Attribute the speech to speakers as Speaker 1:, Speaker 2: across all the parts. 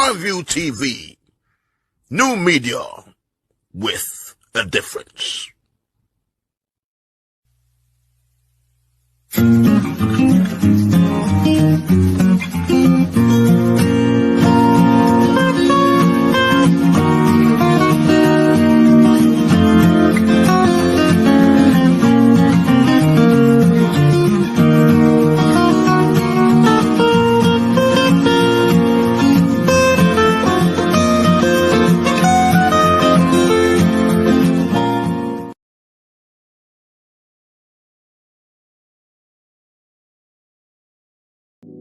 Speaker 1: Skyview TV. New media with a difference.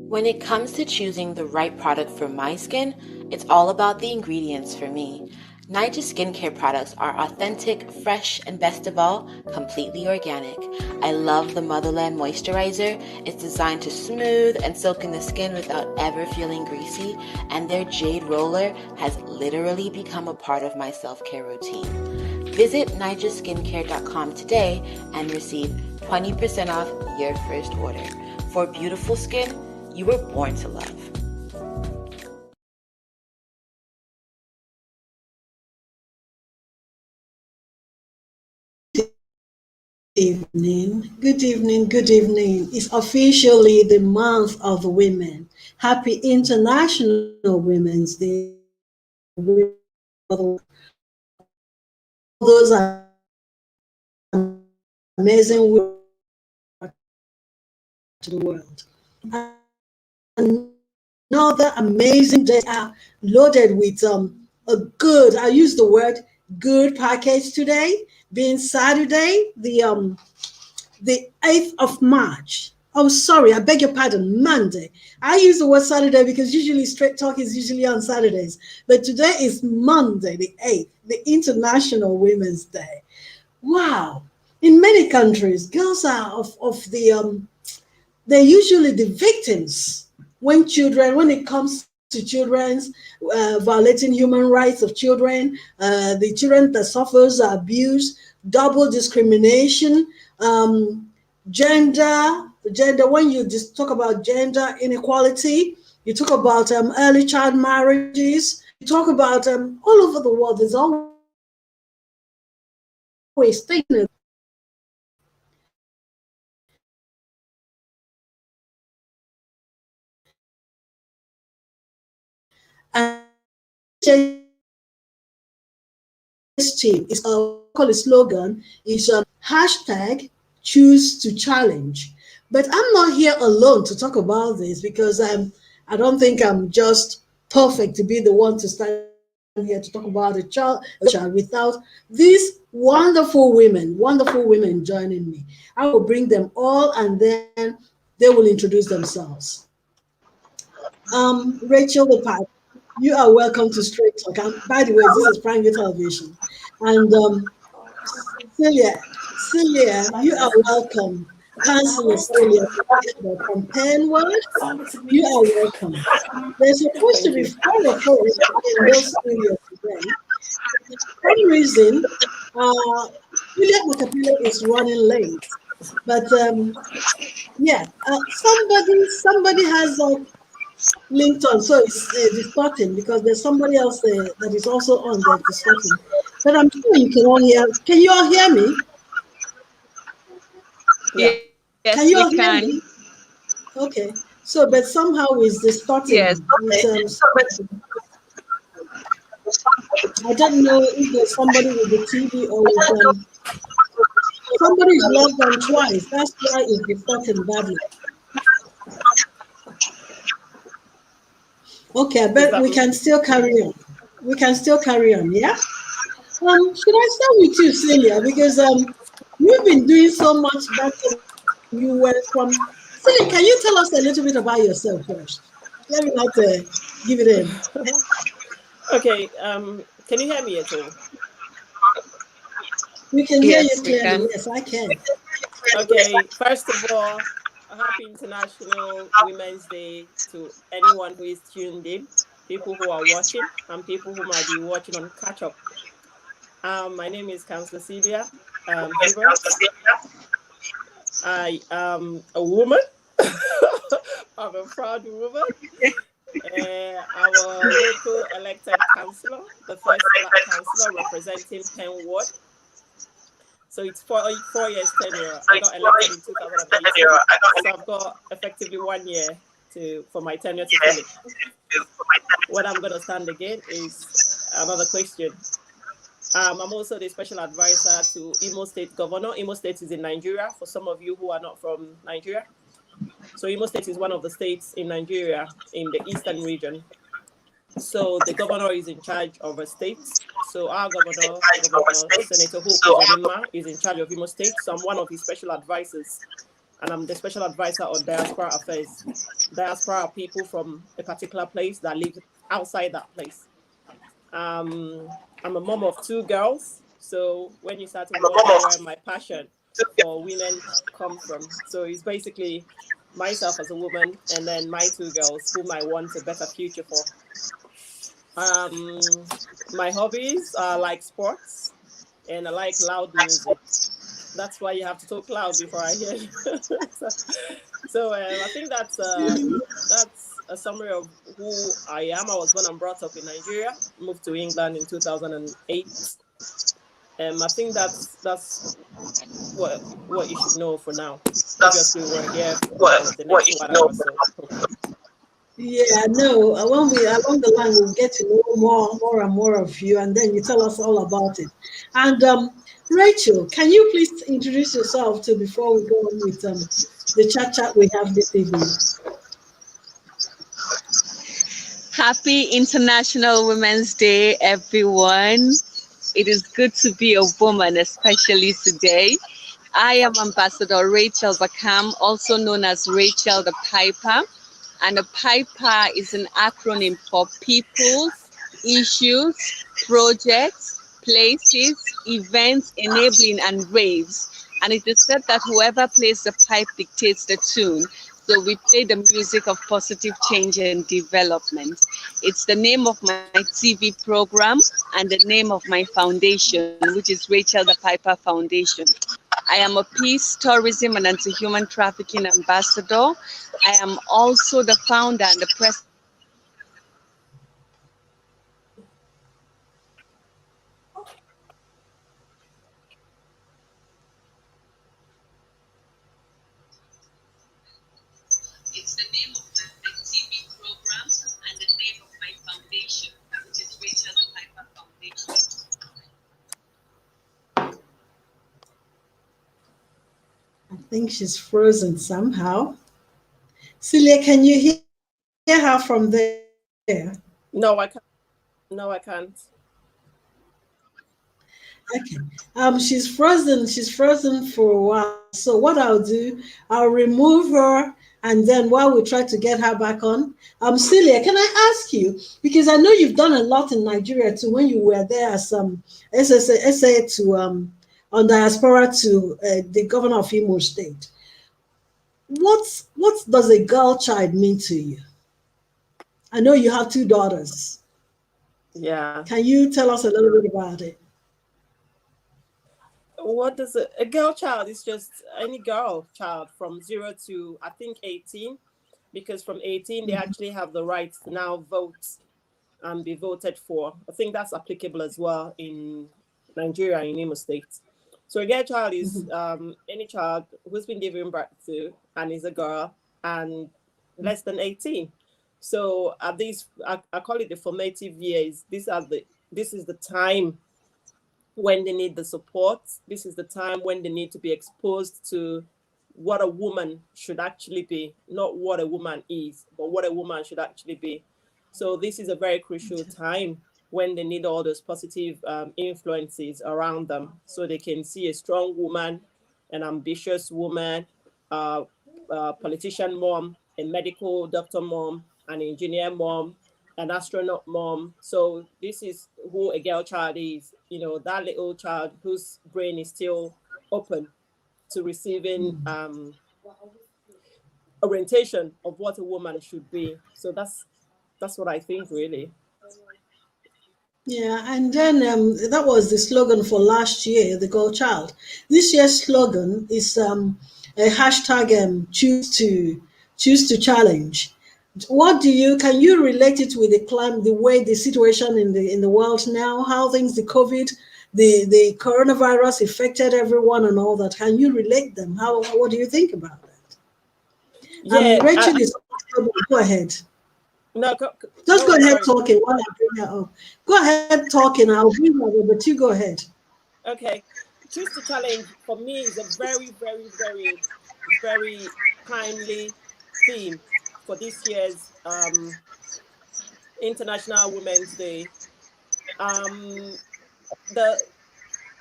Speaker 2: When it comes to choosing the right product for my skin, it's all about the ingredients for me. Niger skincare products are authentic, fresh, and best of all, completely organic. I love the Motherland Moisturizer. It's designed to smooth and soak in the skin without ever feeling greasy, and their Jade Roller has literally become a part of my self-care routine. Visit nigerskincare.com today and receive 20% off your first order. For beautiful skin you were born to love.
Speaker 3: Good evening. It's officially the month of the women. Happy International Women's Day. Those are amazing women to the world. Another amazing day are loaded with a good, I use the word good package today, being Saturday, the 8th of March. Oh, sorry, I beg your pardon, Monday. I use the word Saturday because usually Straight Talk is usually on Saturdays. But today is Monday, the 8th, the International Women's Day. Wow. In many countries, girls are they're usually the victims when it comes to children's violating human rights of children, the children that suffers abuse, double discrimination, gender. When you just talk about gender inequality, you talk about early child marriages, you talk about all over the world. There's always things. And this team is call a slogan is hashtag choose to challenge. But I'm not here alone to talk about this because I don't think I'm just perfect to be the one to stand here to talk about a child without these wonderful women joining me. I will bring them all and then they will introduce themselves. Rachel the Pipe, you are welcome to Straight Talk. By the way, this is private television. And Celia, you are welcome. Councillor Celia from Penwood, you are welcome. There's supposed to be 4 of us in this studio today. For some reason, Julliet Makhapila is running late. But yeah, somebody has linked on, so it's distorting because there's somebody else that is also on there distorting. But I'm sure you can all hear. Can you all hear me?
Speaker 4: Yeah. Yes,
Speaker 3: can you all
Speaker 4: we
Speaker 3: hear
Speaker 4: can.
Speaker 3: me? Okay. So, but somehow it's distorting.
Speaker 4: Yes.
Speaker 3: I don't know if there's somebody with the TV or with somebody is logged on twice. That's why it's distorting badly. Okay, but we can still carry on. Yeah? Should I start with you, Celia? Because you've been doing so much better. You were from Celia, can you tell us a little bit about yourself first? Let me not give it in.
Speaker 5: Okay, can you hear me at all?
Speaker 3: We can hear you clearly. Yes, I can.
Speaker 5: Okay, first of all, a happy International Women's Day to anyone who is tuned in, people who are watching, and people who might be watching on catch up. My name is Cllr Celia Hibbert. I am a woman. I'm a proud woman. Our local elected councillor, the first black councillor representing Penn Ward. So it's 4 years tenure. I got elected in 2018, so I've got effectively 1 year for my tenure to finish. What I'm going to stand again is another question. I'm also the special advisor to Imo State Governor. Imo State is in Nigeria, for some of you who are not from Nigeria. So Imo State is one of the states in Nigeria in the eastern region. So the governor is in charge of a state. So our governor Senator Hope Uzodinma, is in charge of Imo State. So I'm one of his special advisors. And I'm the special advisor on diaspora affairs. Diaspora are people from a particular place that live outside that place. I'm a mom of 2 girls. So when you start to wonder where my passion for women come from. So it's basically myself as a woman and then my 2 girls whom I want a better future for. My hobbies are like sports and I like loud music. That's why you have to talk loud before I hear you. so I think that's a summary of who I am. I was born and brought up in Nigeria, moved to England in 2008. I think that's what you should know for now. Obviously, we're here for the next 1 hour or so.
Speaker 3: Yeah, no. When we along the line, we'll get to know more and more of you, and then you tell us all about it. And Rachel, can you please introduce yourself too before we go on with the chat we have this evening?
Speaker 4: Happy International Women's Day, everyone. It is good to be a woman, especially today. I am Ambassador Rachel Bakam, also known as Rachel the Piper. And a Piper is an acronym for people, issues, projects, places, events, enabling, and raves. And it is said that whoever plays the pipe dictates the tune. So we play the music of positive change and development. It's the name of my TV program and the name of my foundation, which is Rachel the Piper Foundation. I am a peace, tourism, and anti-human trafficking ambassador. I am also the founder and the president. It's the name of my TV program and the name of my foundation, which is Rachel the Piper Foundation.
Speaker 3: I think she's frozen somehow. Celia, can you hear her from there?
Speaker 5: No, I can't. No, I can't.
Speaker 3: Okay. She's frozen. She's frozen for a while. So what I'll do, I'll remove her, and then while we try to get her back on, Celia, can I ask you, because I know you've done a lot in Nigeria too, when you were there as SA to on diaspora to the governor of Imo State. What does a girl child mean to you? I know you have 2 daughters.
Speaker 5: Yeah.
Speaker 3: Can you tell us a little bit about it?
Speaker 5: What does a girl child is just any girl child from 0 to I think 18, because from 18 they actually have the right to now vote and be voted for. I think that's applicable as well in Nigeria, in Imo State. So a girl child is any child who's been given birth to and is a girl and less than 18. So at these, I call it the formative years. This is the time when they need the support. This is the time when they need to be exposed to what a woman should actually be, not what a woman is, but what a woman should actually be. So this is a very crucial time when they need all those positive influences around them, so they can see a strong woman, an ambitious woman, politician mom, a medical doctor mom, an engineer mom, an astronaut mom. So this is who a girl child is, that little child whose brain is still open to receiving orientation of what a woman should be. So that's what I think, really.
Speaker 3: Yeah, and then that was the slogan for last year, the Girl Child. This year's slogan is a hashtag choose to challenge. What do you can you relate it with the climate, the way the situation in the world now, how things the COVID, the coronavirus affected everyone and all that? Can you relate them? How what do you think about that?
Speaker 5: Yeah,
Speaker 3: Rachel is go ahead.
Speaker 5: no,
Speaker 3: Just
Speaker 5: go
Speaker 3: go
Speaker 5: on,
Speaker 3: ahead
Speaker 5: sorry.
Speaker 3: talking while I bring her up. Go ahead talking. I'll bring her up, but you go ahead.
Speaker 5: Okay. Choose to challenge for me is a very, very, very, very timely theme for this year's International Women's Day. Um, the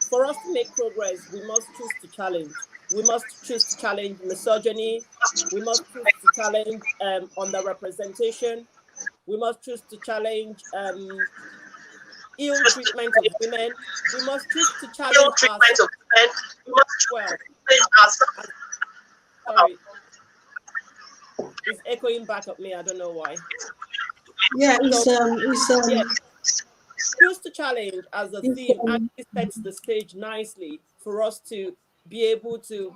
Speaker 5: For us to make progress, we must choose to challenge. We must choose to challenge misogyny. We must choose to challenge underrepresentation. We must choose to challenge ill treatment of women. We must choose to challenge ourselves well. And, sorry, it's echoing back at me. I don't know why.
Speaker 3: Yeah,
Speaker 5: So yeah,
Speaker 3: it's
Speaker 5: choose to challenge as a
Speaker 3: it's
Speaker 5: theme actually sets the stage nicely for us to be able to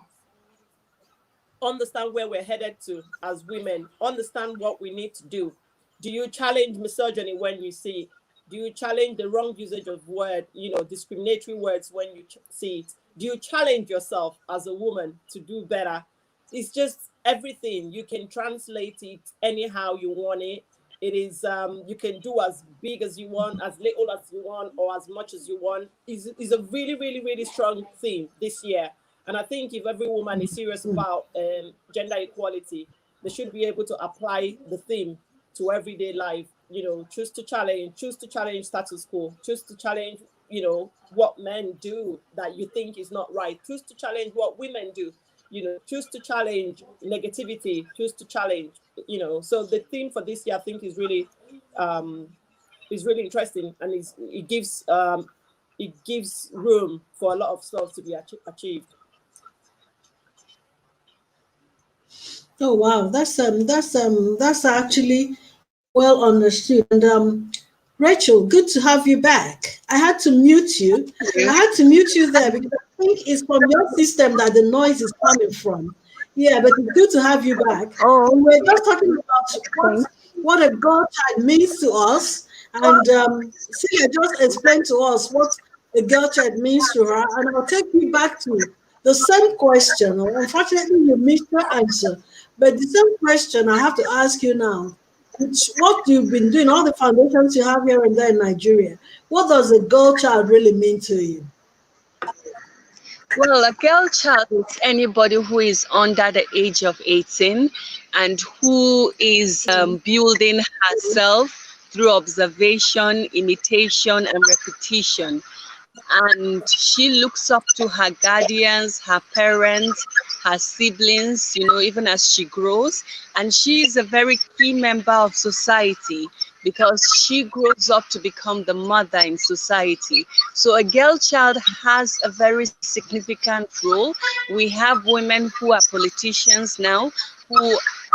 Speaker 5: understand where we're headed to as women, understand what we need to do. Do you challenge misogyny when you see it? Do you challenge the wrong usage of word, discriminatory words when you see it? Do you challenge yourself as a woman to do better? It's just everything. You can translate it anyhow you want it. It is you can do as big as you want, as little as you want, or as much as you want. Is a really, really, really strong theme this year. And I think if every woman is serious about gender equality, they should be able to apply the theme to everyday life. Choose to challenge status quo, choose to challenge, what men do that you think is not right, choose to challenge what women do, choose to challenge negativity, choose to challenge, So the theme for this year, I think, um, is really interesting, and it gives room for a lot of stuff to be achieved.
Speaker 3: oh wow, that's actually well understood. And Rachel, good to have you back. I had to mute you. I had to mute you there because I think it's from your system that the noise is coming from. Yeah, but it's good to have you back.
Speaker 4: Oh,
Speaker 3: And we're just talking about what a God child means to us. And Celia just explained to us what a girl child means to her. And I'll take you back to the same question. Unfortunately, you missed your answer. But the same question I have to ask you now. What you've been doing, all the foundations you have here and there in Nigeria, what does a girl child really mean to you?
Speaker 4: well, a girl child is anybody who is under the age of 18 and who is building herself through observation, imitation, and repetition. And she looks up to her guardians, her parents, her siblings, even as she grows. And she is a very key member of society because she grows up to become the mother in society. So a girl child has a very significant role. We have women who are politicians now, who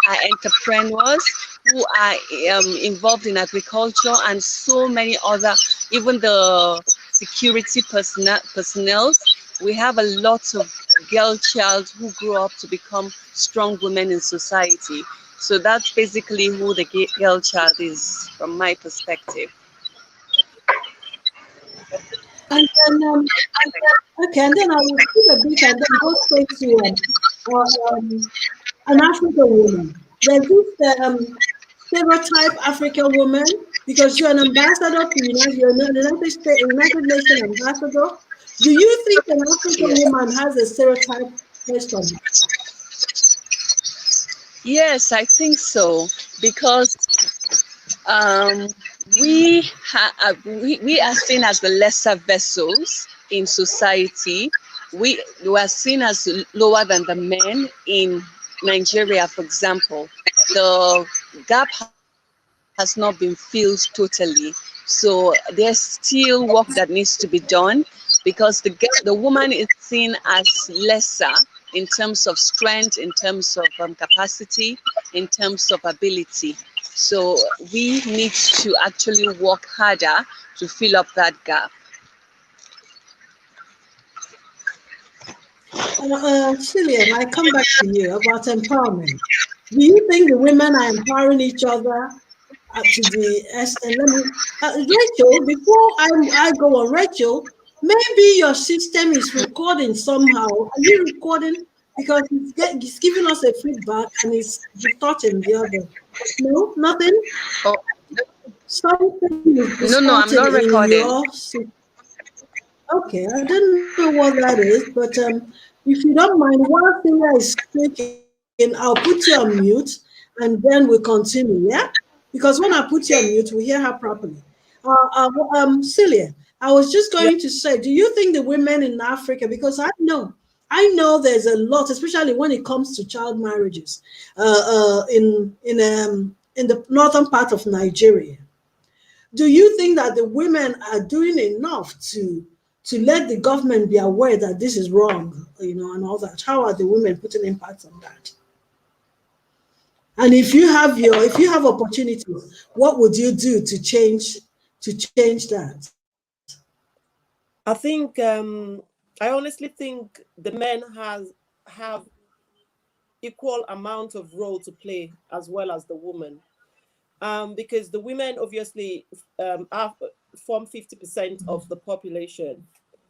Speaker 4: are entrepreneurs, who are involved in agriculture, and so many other, even the security personnel. We have a lot of girl child who grow up to become strong women in society. So that's basically who the girl child is from my perspective.
Speaker 3: And then, okay, and then I will skip a bit and then go straight to an African woman. There's this stereotype African woman because you're an ambassador to you're a United Nations ambassador. Do you think an African
Speaker 4: Yes.
Speaker 3: woman has a stereotype based on it?
Speaker 4: Yes, I think so, because um, we are seen as the lesser vessels in society. We are seen as lower than the men in Nigeria, for example. The gap has not been filled totally. So there's still work that needs to be done because the woman is seen as lesser in terms of strength, in terms of capacity, in terms of ability. So we need to actually work harder to fill up that gap.
Speaker 3: Cillian, I come back to you about empowerment. Do you think the women are empowering each other to the extent? Let me, Rachel, before I go on, Rachel, maybe your system is recording somehow. Are you recording? Because it's giving us a feedback and it's distorting the other. No, nothing.
Speaker 4: Oh,
Speaker 3: Something is
Speaker 4: no, I'm
Speaker 3: distorting
Speaker 4: not
Speaker 3: in
Speaker 4: recording.
Speaker 3: your system. Okay, I don't know what that is, but if you don't mind, while Celia is speaking, I'll put you on mute and then we'll continue, yeah? Because when I put you on mute, we hear her properly. Celia, I was just
Speaker 5: Yeah.
Speaker 3: going to say, do you think the women in Africa, because I know there's a lot, especially when it comes to child marriages, in the northern part of Nigeria. Do you think that the women are doing enough to let the government be aware that this is wrong, and all that? How are the women putting impact on that? And if you have opportunities, what would you do to change that?
Speaker 5: I honestly think the men have equal amount of role to play as well as the woman. Because the women obviously form 50% of the population.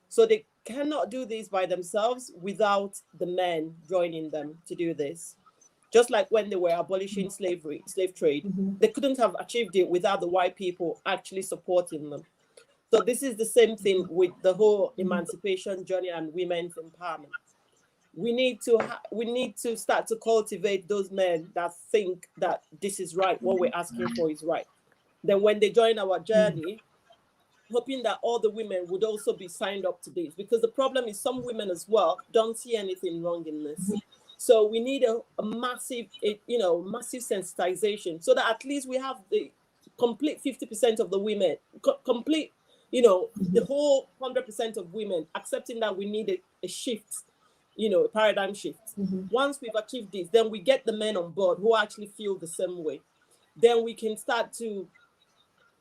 Speaker 5: So they cannot do this by themselves without the men joining them to do this. Just like when they were abolishing slave trade,
Speaker 3: Mhm.
Speaker 5: they couldn't have achieved it without the white people actually supporting them. So this is the same thing with the whole emancipation journey and women's empowerment. We need to start to cultivate those men that think that this is right, what we're asking for is right. Then when they join our journey, hoping that all the women would also be signed up to this, because the problem is some women as well don't see anything wrong in this. So we need a massive, massive sensitization, so that at least we have the complete 50% of the women, complete, the whole 100% of women accepting that we need a shift, a paradigm shift.
Speaker 3: Mhm.
Speaker 5: Once we've achieved this, then we get the men on board who actually feel the same way. Then we can start to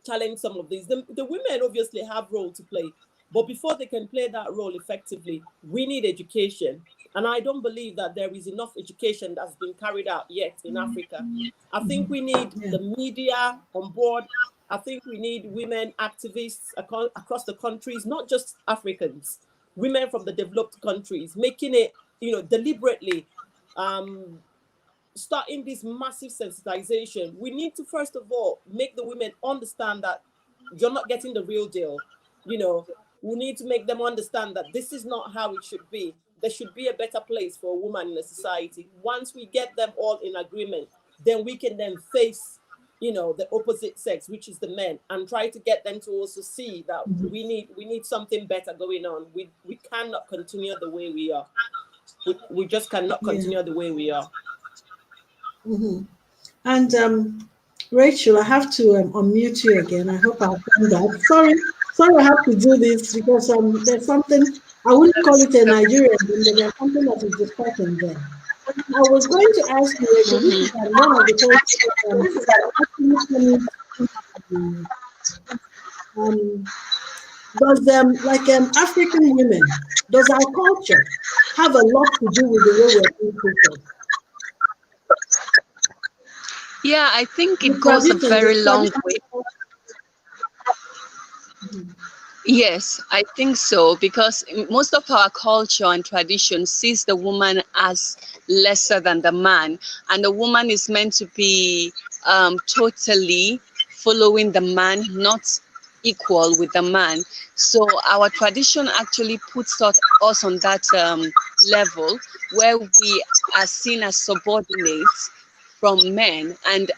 Speaker 5: challenge some of these. The women obviously have role to play, but before they can play that role effectively, we need education. And I don't believe that there is enough education that's been carried out yet in Africa. I think we need
Speaker 3: Yeah.
Speaker 5: the media on board. I think we need women activists across the countries, not just Africans, women from the developed countries, making it, deliberately, starting this massive sensitization. We need to, first of all, make the women understand that you're not getting the real deal. We need to make them understand that this is not how it should be. There should be a better place for a woman in a society. Once we get them all in agreement, then we can then face, the opposite sex, which is the men, and try to get them to also see that we need something better going on. We cannot continue the way we are. We just cannot
Speaker 3: Yeah.
Speaker 5: continue the way we are.
Speaker 3: Mhm. And Rachel, I have to unmute you again. I hope I've done that. Sorry, I have to do this because there's something, I wouldn't call it a Nigerian thing, but there's something that is distorting there. I was going to ask you, Rachel, this is one of the questions actually coming does African women, does our culture have a lot to do with the way we're being treated?
Speaker 4: Yeah, I think
Speaker 3: The
Speaker 4: it goes a
Speaker 3: tradition,
Speaker 4: very
Speaker 3: the
Speaker 4: long
Speaker 3: tradition.
Speaker 4: way. Yes, I think so, because most of our culture and tradition sees the woman as lesser than the man, and the woman is meant to be totally following the man, not equal with the man. So our tradition actually puts us on that level where we are seen as subordinates from men and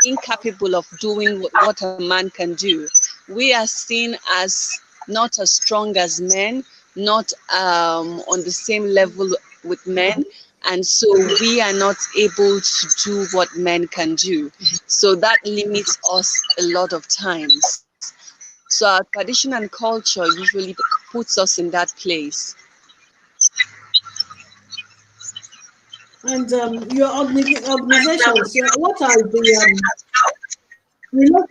Speaker 4: incapable of doing what a man can do. We are seen as not as strong as men, not on the same level with men, and so we are not able to do what men can do. So that limits us a lot of times. So our tradition and culture usually puts us in that place.
Speaker 3: And your organizations, what are the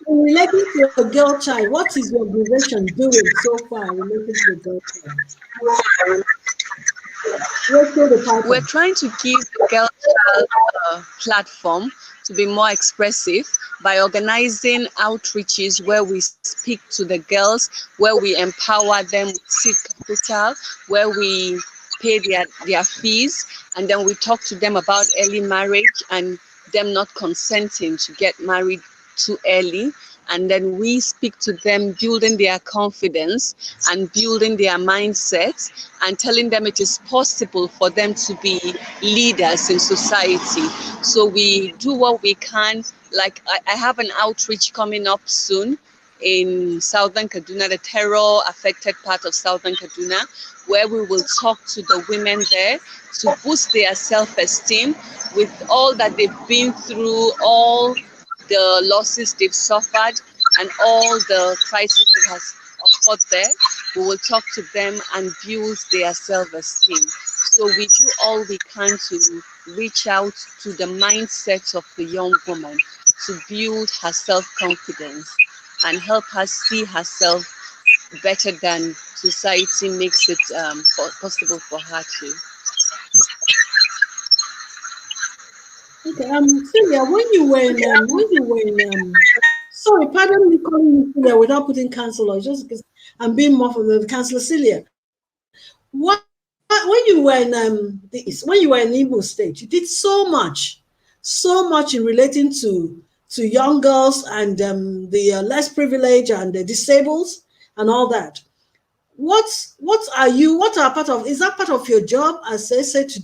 Speaker 3: relating to a girl child? What is your organization doing so far relating to the girl child?
Speaker 4: We're trying to give the girls a platform to be more expressive by organizing outreaches where we speak to the girls, where we empower them with seed capital, where we pay their fees, and then we talk to them about early marriage and them not consenting to get married too early. And then we speak to them, building their confidence and building their mindset and telling them it is possible for them to be leaders in society. So we do what we can. Like I have an outreach coming up soon in Southern Kaduna, the terror affected part of Southern Kaduna, where we will talk to the women there to boost their self-esteem with all that they've been through, all the losses they've suffered and all the crisis that has occurred there. We will talk to them and build their self-esteem. So we do all we can to reach out to the mindset of the young woman to build her self-confidence and help her see herself better than society makes it possible for her to.
Speaker 3: Okay, Celia, sorry, pardon me calling you Celia without putting counselor, just because I'm being more from the counselor Celia. What when you were in Imo State, you did so much in relating to young girls and the less privileged and the disabled and all that. What are part of, is that part of your job as they say to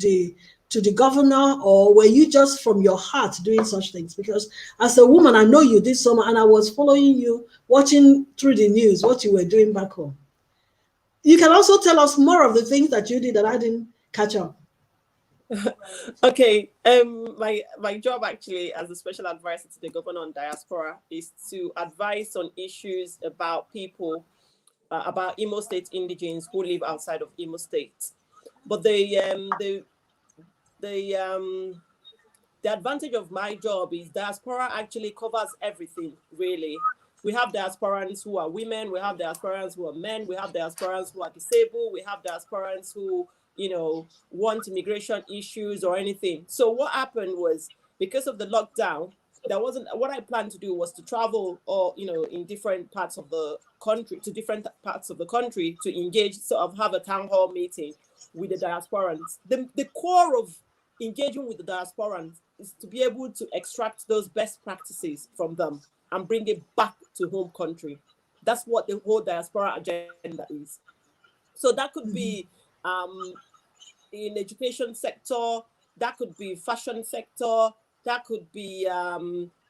Speaker 3: the governor, or were you just from your heart doing such things? Because as a woman, I know you did so much, and I was following you, watching through the news what you were doing back home. You can also tell us more of the things that you did that I didn't catch up.
Speaker 5: Okay, my job actually as a special advisor to the governor on diaspora is to advise on issues about people, about Imo State indigenes who live outside of Imo State. But the advantage of my job is diaspora actually covers everything, really. We have diasporans who are women, we have diasporans who are men, we have diasporans who are disabled, we have diasporans who, want immigration issues or anything. So what happened was, because of the lockdown, there wasn't, what I planned to do was to travel or, in different parts of the country, to different parts of the country to engage, sort of have a town hall meeting with the diasporans. The core of engaging with the diasporans is to be able to extract those best practices from them and bring it back to home country. That's what the whole diaspora agenda is. So that could be in education sector, that could be fashion sector, that could be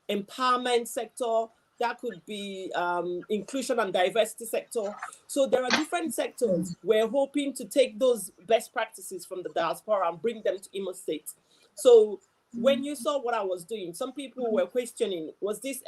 Speaker 5: empowerment sector, that could be inclusion and diversity sector. So there are different sectors. We're hoping to take those best practices from the diaspora and bring them to Imo State. So when you saw what I was doing, some people were questioning, does this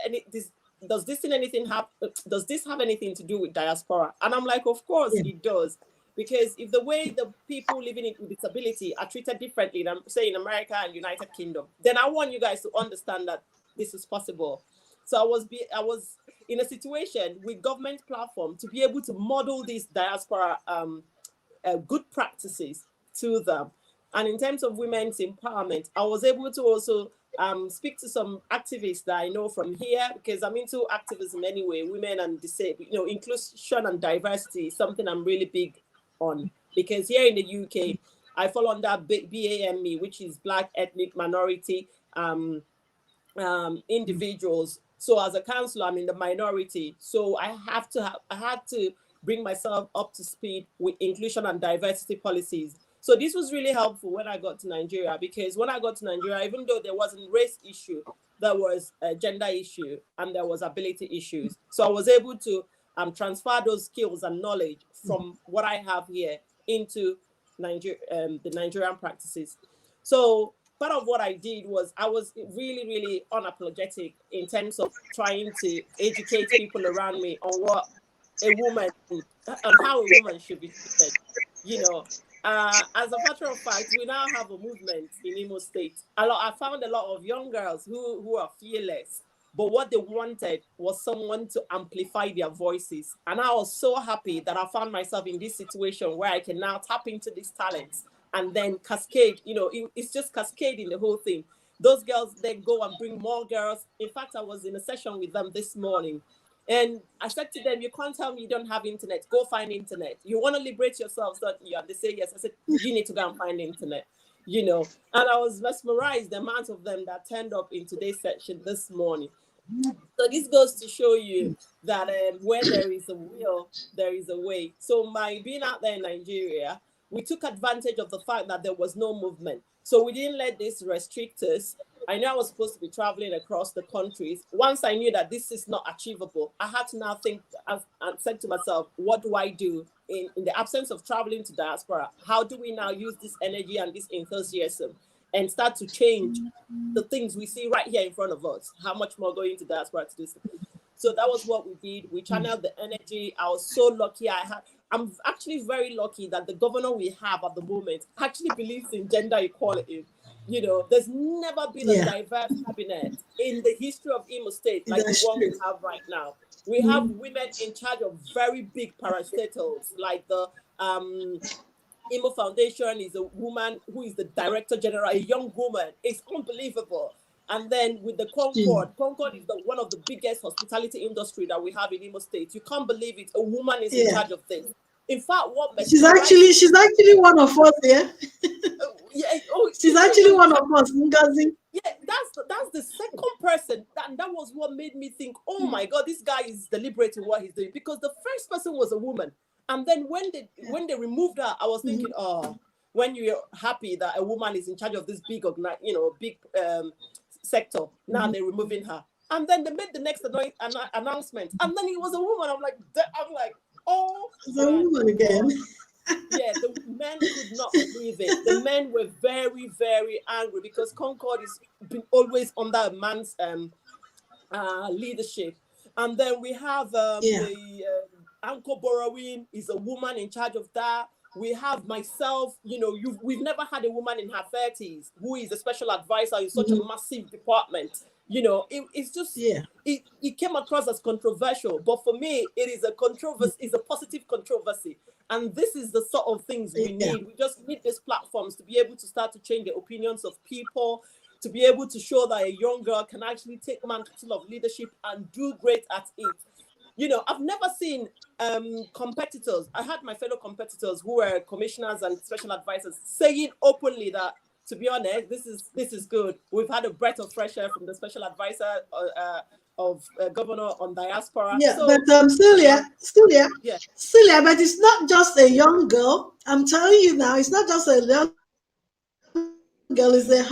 Speaker 5: have anything to do with diaspora? And I'm like, of course it does. Because if the way the people living with disability are treated differently than, say, in America and United Kingdom, then I want you guys to understand that this is possible. So I was in a situation with government platform to be able to model these diaspora good practices to them. And in terms of women's empowerment, I was able to also speak to some activists that I know from here, because I'm into activism anyway. Women and disabled, inclusion and diversity is something I'm really big on, because here in the UK, I fall under BAME, which is Black Ethnic Minority individuals. So as a councillor, I'm in the minority. So I had to bring myself up to speed with inclusion and diversity policies. So this was really helpful when I got to Nigeria, because when I got to Nigeria, even though there wasn't race issue, there was a gender issue and there was ability issues. So I was able to transfer those skills and knowledge from what I have here into the Nigerian practices. So part of what I did was I was really, really unapologetic in terms of trying to educate people around me on what a woman, on how a woman should be treated. As a matter of fact, we now have a movement in Imo State. I found a lot of young girls who are fearless, but what they wanted was someone to amplify their voices. And I was so happy that I found myself in this situation where I can now tap into these talents and then cascade. It's just cascading the whole thing. Those girls then go and bring more girls. In fact, I was in a session with them this morning, and I said to them, you can't tell me you don't have internet. Go find internet. You want to liberate yourselves, don't you? And they say yes. I said, you need to go and find internet. And I was mesmerized the amount of them that turned up in today's section this morning. So this goes to show you that where there is a will, there is a way. So my being out there in Nigeria, we took advantage of the fact that there was no movement. So we didn't let this restrict us. I knew I was supposed to be traveling across the countries. Once I knew that this is not achievable, I had to now think and said to myself, what do I do in the absence of traveling to diaspora? How do we now use this energy and this enthusiasm and start to change the things we see right here in front of us? How much more going to diaspora to do? So that was what we did. We channeled the energy. I was so lucky. I'm actually very lucky that the governor we have at the moment actually believes in gender equality. There's never been a diverse cabinet in the history of Imo State like the one we have right now. We have women in charge of very big parastatals, like the Imo Foundation is a woman who is the director general, a young woman. It's unbelievable. And then with the Concord is one of the biggest hospitality industry that we have in Imo State. You can't believe it. A woman is in charge of things. In fact, she's
Speaker 3: actually one of us, yeah. She's actually one of us, Ngozi.
Speaker 5: Yeah, that's the second person, and that was what made me think, oh my God, this guy is deliberating what he's doing, because the first person was a woman, and then when they removed her, I was thinking, when you're happy that a woman is in charge of this big sector, now they're removing her, and then they made the next announcement, and then it was a woman. I'm like, oh,
Speaker 3: it's a woman again.
Speaker 5: Yeah, the men could not believe it. The men were very, very angry because Concord has been always under a man's leadership. And then we have the Anko Borrowing is a woman in charge of that. We have myself, we've never had a woman in her 30s who is a special advisor in such a massive department. It's just, it came across as controversial, but for me, it is a controversy, it's a positive controversy. And this is the sort of things we need. We just need these platforms to be able to start to change the opinions of people, to be able to show that a young girl can actually take mantle of leadership and do great at it. I've never seen competitors. I had my fellow competitors who were commissioners and special advisors saying openly that, to be honest, this is good. We've had a breath of fresh air from the special advisor of governor on diaspora.
Speaker 3: Yeah, so, but Celia, but it's not just a young girl. I'm telling you now, it's not just a young girl. It's a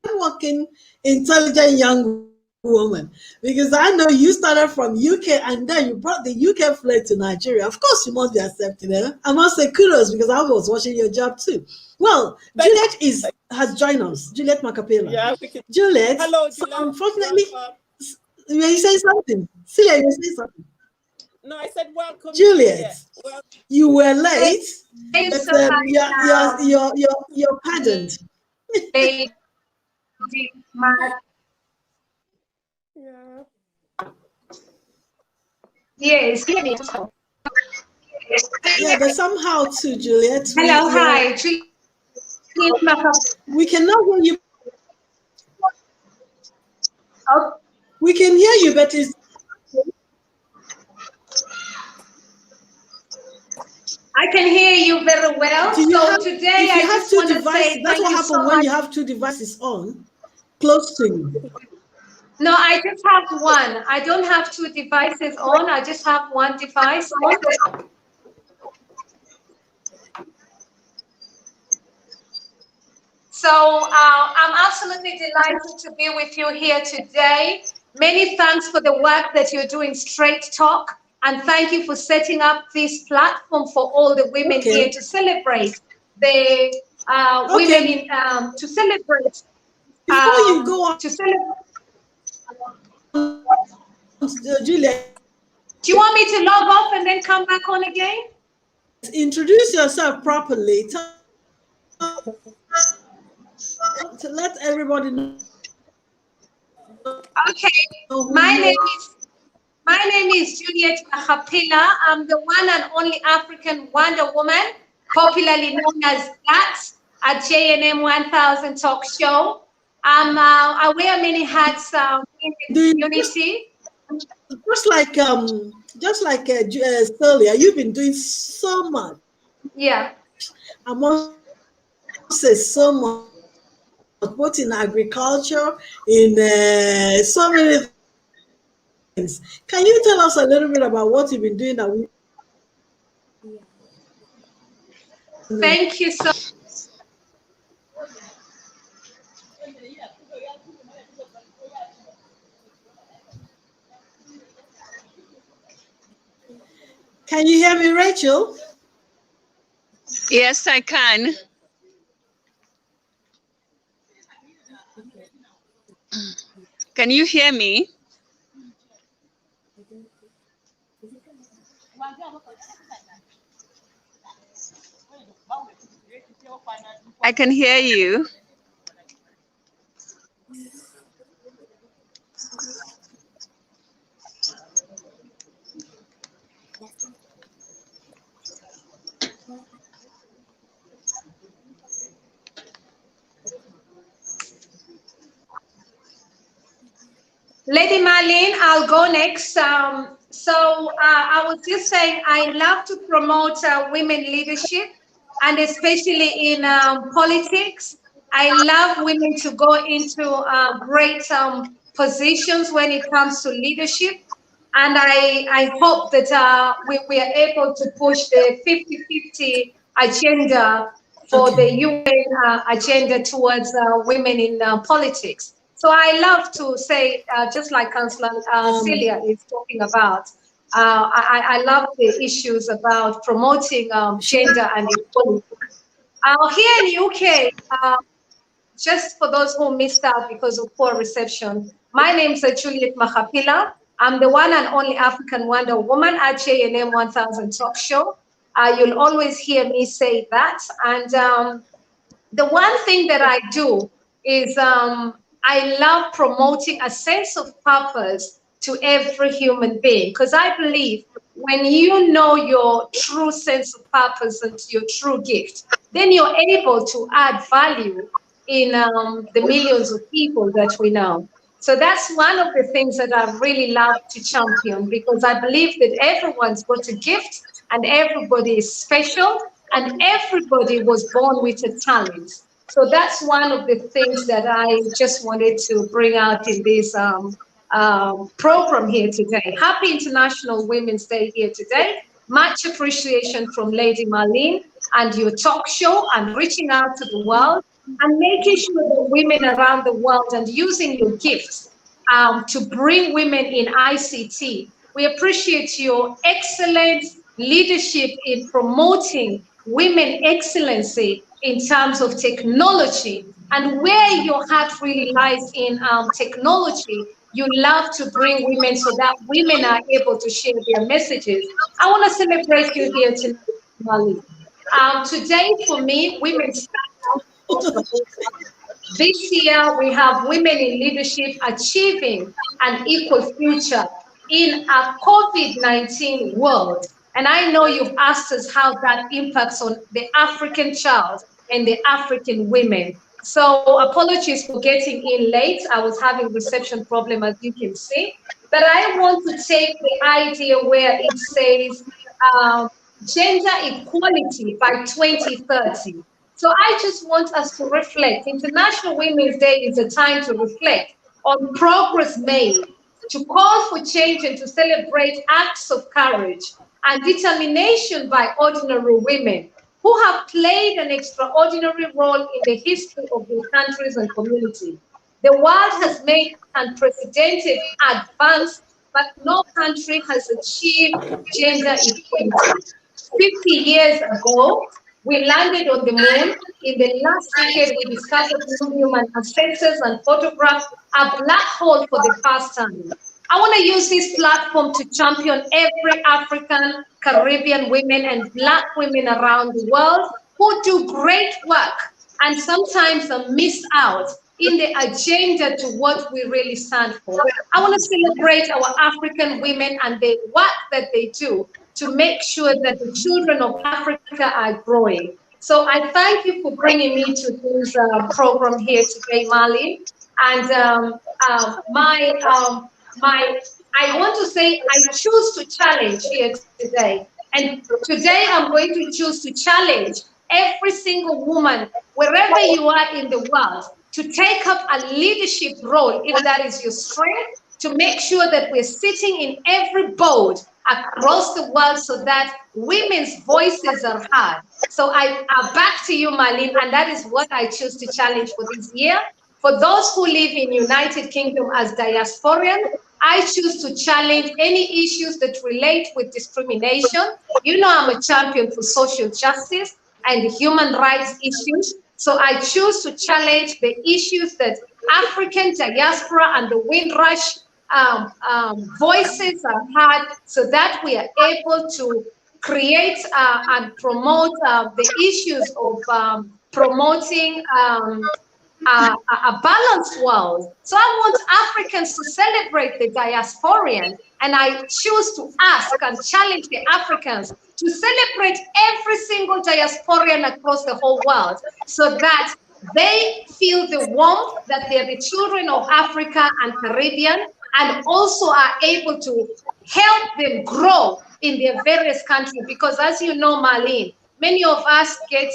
Speaker 3: hard-working, intelligent young woman. Because I know you started from UK and then you brought the UK flag to Nigeria. Of course, you must be accepting it. I must say kudos because I was watching your job too. Well, Julliet has joined us. Julliet Makhapila.
Speaker 5: Yeah,
Speaker 3: Julliet.
Speaker 5: Hello, Julliet.
Speaker 3: Unfortunately, you say something. Celia, you say something.
Speaker 5: No, I said welcome,
Speaker 3: Juliet. You were late, but you're pardoned.
Speaker 6: Yes.
Speaker 3: Yeah, but somehow too, Juliet.
Speaker 6: Hello, hi.
Speaker 3: We cannot hear you.
Speaker 6: Oh.
Speaker 3: We can hear you, but it's.
Speaker 6: I can hear you very well. Today I just want to say
Speaker 3: that's what happens when you have two devices on, close to you.
Speaker 6: No, I just have one. I don't have two devices on. I just have one device on. So I'm absolutely delighted to be with you here today. Many thanks for the work that you're doing, Straight Talk. And thank you for setting up this platform for all the women here to celebrate the women in, to celebrate.
Speaker 3: Before you go on,
Speaker 6: to celebrate.
Speaker 3: Juliet,
Speaker 6: do you want me to log off and then come back on again?
Speaker 3: Introduce yourself properly. To let everybody know.
Speaker 6: Okay, my name is Julliet Makhapila. I'm the one and only African Wonder Woman. popularly known as that at JNM 1000 Talk Show. I wear many hats in unity.
Speaker 3: Just like Celia, you've been doing so much.
Speaker 6: Yeah.
Speaker 3: I must say so much, both in agriculture, in so many things. Can you tell us a little bit about what you've been doing?
Speaker 6: Thank you so much.
Speaker 3: Can you hear me, Rachel?
Speaker 4: Yes, I can. Can you hear me? I can hear you.
Speaker 6: Lady Marlene, I'll go next. I was just saying, I love to promote women leadership, and especially in politics. I love women to go into great positions when it comes to leadership. And I hope that we are able to push the 50-50 agenda for the UN agenda towards women in politics. So I love to say, just like Councillor Celia is talking about, I love the issues about promoting gender and equality. Here in UK, just for those who missed out because of poor reception, my name is Julliet Makhapila. I'm the one and only African Wonder Woman at JNM 1000 Talk Show. You'll always hear me say that. And the one thing that I do is I love promoting a sense of purpose to every human being, because I believe when you know your true sense of purpose and your true gift, then you're able to add value in the millions of people that we know. So that's one of the things that I really love to champion, because I believe that everyone's got a gift and everybody is special and everybody was born with a talent. So that's one of the things that I just wanted to bring out in this program here today. Happy International Women's Day here today. Much appreciation from Lady Marlene and your talk show and reaching out to the world and making sure that women around the world and using your gifts to bring women in ICT. We appreciate your excellent leadership in promoting women excellency in terms of technology, and where your heart really lies in technology. You love to bring women so that women are able to share their messages. I want to celebrate you here tonight, Mali. Today, for me, Women's this year, we have women in leadership achieving an equal future in a COVID-19 world. And I know you've asked us how that impacts on the African child and the African women. So apologies for getting in late. I was having reception problem, as you can see. But I want to take the idea where it says gender equality by 2030. So I just want us to reflect. International Women's Day is a time to reflect on progress made, to call for change and to celebrate acts of courage and determination by ordinary women who have played an extraordinary role in the history of their countries and communities. The world has made unprecedented advance, but no country has achieved gender equality. 50 years ago, we landed on the moon. In the last decade, we discovered new human ancestors and photographed a black hole for the first time. I want to use this platform to champion every African, Caribbean women and Black women around the world who do great work and sometimes are missed out in the agenda to what we really stand for. I want to celebrate our African women and the work that they do, to make sure that the children of Africa are growing. So I thank you for bringing me to this program here today, Marlene. And I want to say I choose to challenge here today. And today I'm going to choose to challenge every single woman, wherever you are in the world, to take up a leadership role, if that is your strength, to make sure that we're sitting in every board across the world so that women's voices are heard. So I back to you, Marlene, and that is what I choose to challenge for this year. For those who live in United Kingdom as diasporian, I choose to challenge any issues that relate with discrimination. You know, I'm a champion for social justice and human rights issues. So I choose to challenge the issues that African diaspora and the Windrush voices are heard, so that we are able to create and promote the issues of promoting a balanced world. So I want Africans to celebrate the diasporian, and I choose to ask and challenge the Africans to celebrate every single diasporian across the whole world, so that they feel the warmth that they're the children of Africa and Caribbean, and also are able to help them grow in their various countries. Because as you know, Marlene, many of us get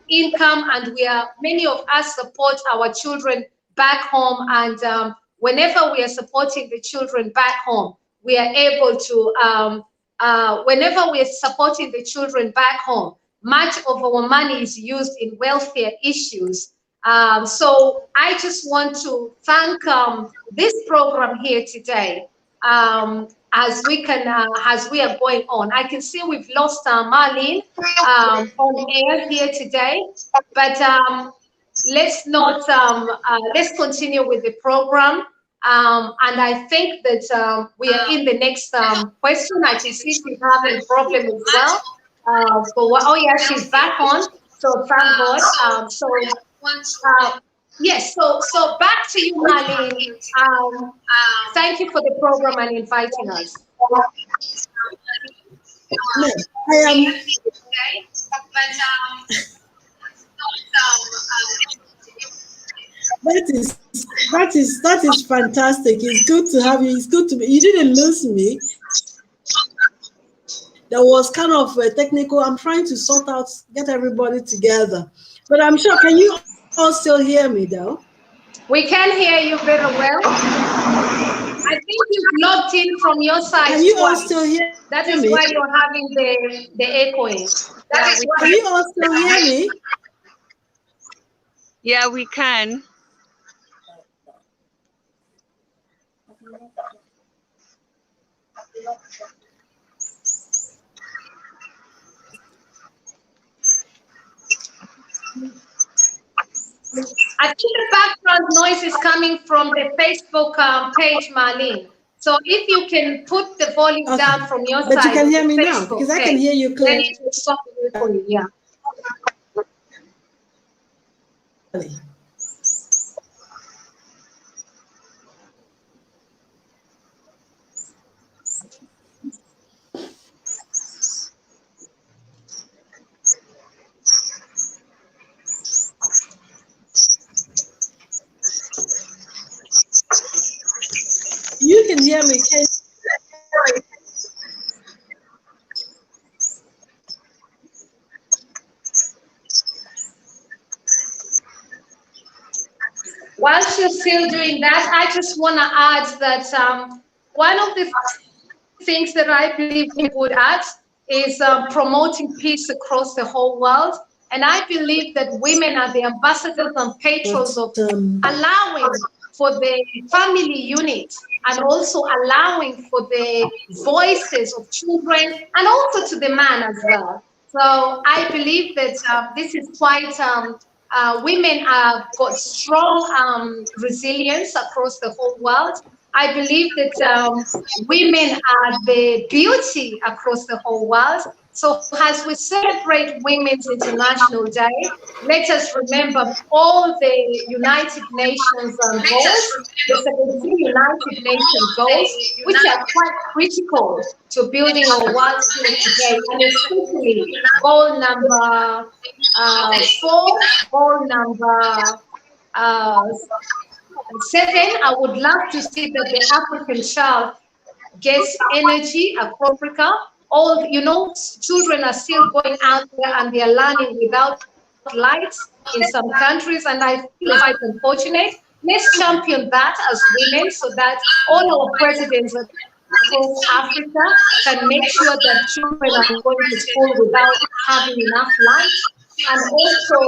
Speaker 6: income, and many of us support our children back home. And whenever we are supporting the children back home, we are able to, whenever we are supporting the children back home, much of our money is used in welfare issues. So I just want to thank this program here today. As we are going on, I can see we've lost Marlene on air here today, but let's not let's continue with the program. And I think that we are in the next question. I can see she's having a problem as well. Oh yeah, she's back on. So thank God. Yes. So back to you, Marlene. Thank you for the program and inviting us.
Speaker 3: I am. That is fantastic. It's good to have you. It's good to be. You didn't lose me. There was kind of a technical. I'm trying to sort out, get everybody together. But I'm sure. Can you all still hear me though?
Speaker 6: We can hear you very well. I think you've logged in from your side.
Speaker 3: Can you all still hear me?
Speaker 6: That is why you're having the echoing.
Speaker 3: Can you all still hear me?
Speaker 4: Yeah, we can.
Speaker 6: I think the background noise is coming from the Facebook page, Marlene. So if you can put the volume down from your side.
Speaker 3: But you can hear me now, because I can hear you clearly.
Speaker 6: Then it will stop for you, yeah.
Speaker 3: You can hear me, can you?
Speaker 6: Whilst you're still doing that, I just want to add that one of the things that I believe we're good at is promoting peace across the whole world. And I believe that women are the ambassadors and patrons of allowing for the family unit, and also allowing for the voices of children, and also to the man as well. So I believe that this is quite, women have got strong resilience across the whole world. I believe that women are the beauty across the whole world. So as we celebrate Women's International Day, let us remember all the United Nations goals, the 17 United Nations goals, which are quite critical to building our world still today, and especially goal number 4, goal number 7. I would love to see that the African child gets energy at Africa. All children are still going out there and they are learning without lights in some countries, and I feel it's quite unfortunate. Let's champion that as women so that all our presidents across Africa can make sure that children are going to school without having enough light. And also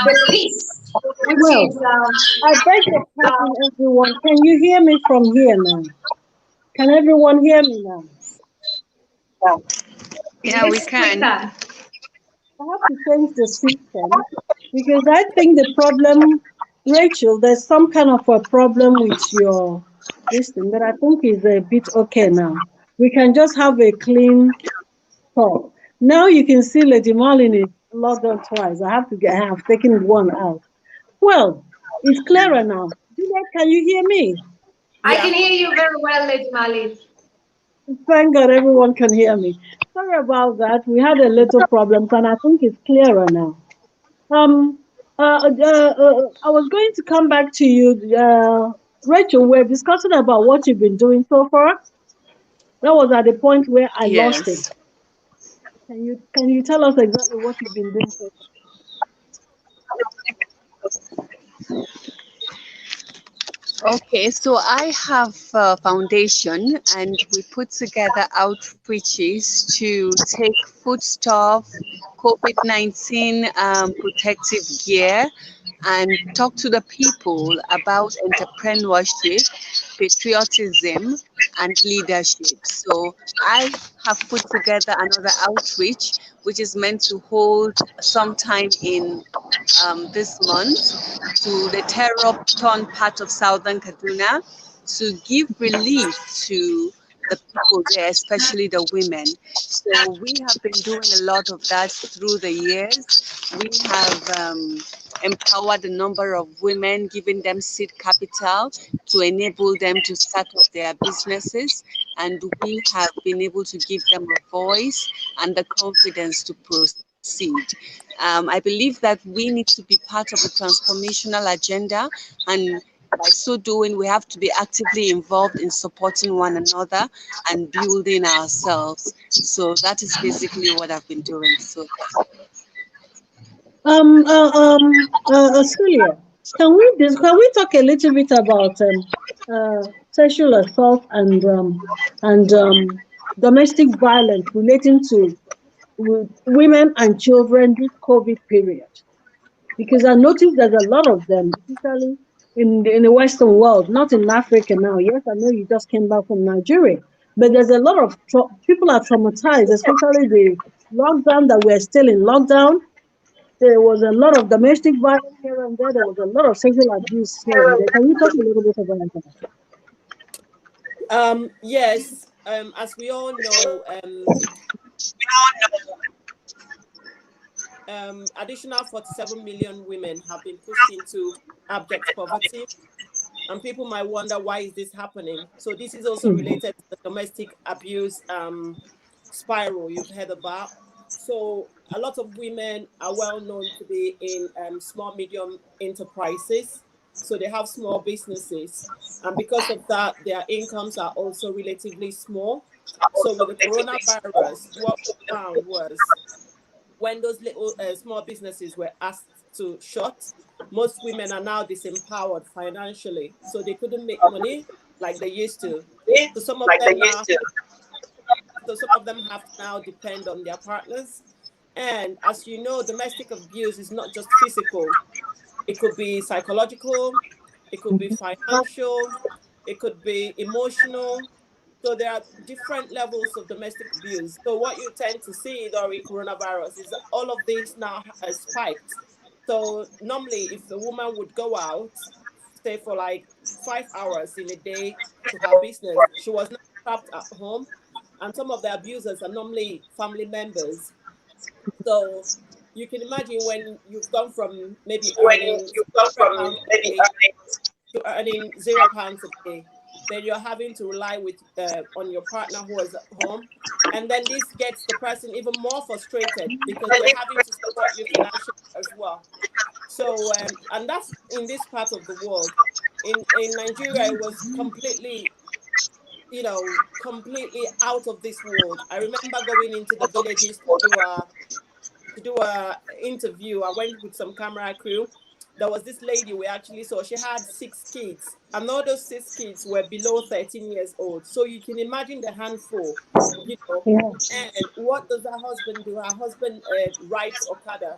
Speaker 6: the peace, which
Speaker 3: Well,
Speaker 6: is
Speaker 3: I beg your pardon, everyone. Can you hear me from here now? Can everyone hear me now?
Speaker 4: Yeah, we
Speaker 6: yes, we
Speaker 4: can.
Speaker 6: can.
Speaker 3: I have to change the system because I think the problem, Rachel, there's some kind of a problem with your this thing that I think is a bit okay now. We can just have a clean talk. Now you can see Lady Marlene is logged on twice. I have taken one out. Well, it's clearer now. Juliet, can you hear me?
Speaker 6: I
Speaker 5: Yeah.
Speaker 6: can hear you very well, Lady Marlene.
Speaker 3: Thank God everyone can hear me. Sorry about that. We had a little problems and I think it's clearer now. Um, I was going to come back to you, Rachel. We're discussing about what you've been doing so far. That was at the point where I lost it.
Speaker 4: Yes.
Speaker 3: Can you tell us exactly what you've been doing so
Speaker 4: Okay, so I have a foundation and we put together outreaches to take foodstuff, COVID-19 protective gear, and talk to the people about entrepreneurship, patriotism, and leadership. So I have put together another outreach which is meant to hold sometime in this month to the terror-torn part of southern Kaduna to give relief to the people there, especially the women. So we have been doing a lot of that through the years. We have empowered a number of women, giving them seed capital to enable them to start up their businesses. And we have been able to give them a voice and the confidence to proceed. I believe that we need to be part of the transformational agenda, and by so doing, we have to be actively involved in supporting one another and building ourselves. So that is basically what I've been doing. So
Speaker 3: Celia, can we talk a little bit about sexual assault and domestic violence relating to women and children this COVID period? Because I noticed there's a lot of them, especially in the Western world, not in Africa now. Yes, I know you just came back from Nigeria, but there's a lot of people are traumatized, especially the lockdown that we're still in lockdown. There was a lot of domestic violence here and there. There was a lot of sexual abuse here and there. Can you talk a little bit about that?
Speaker 5: Yes. As we all know, additional 47 million women have been pushed into abject poverty. And people might wonder, why is this happening? So this is also related to the domestic abuse spiral you've heard about. So a lot of women are well known to be in small, medium enterprises. So they have small businesses. And because of that, their incomes are also relatively small. So with the coronavirus, what we found was when those little small businesses were asked to shut, most women are now disempowered financially, so they couldn't make money like they used to. So some of them now, so some of them have to now depend on their partners. And as you know, domestic abuse is not just physical; it could be psychological, it could be financial, it could be emotional. So there are different levels of domestic abuse. So what you tend to see during coronavirus is that all of this now has spiked. So normally, if a woman would go out, say for like 5 hours in a day to her business, she was not trapped at home. and some of the abusers are normally family members. So you can imagine when you've gone from maybe earning £100 a day to earning £0 a day, then you're having to rely with on your partner who is at home, and then this gets the person even more frustrated because they're having to support you financially as well. So and that's in this part of the world. In Nigeria, it was completely, completely out of this world. I remember going into the villages to do a interview. I went with some camera crew. There was this lady we actually saw. She had 6 kids, and all those 6 kids were below 13 years old. So you can imagine the handful, you know.
Speaker 3: Yes.
Speaker 5: And what does her husband do? Her husband rides Okada,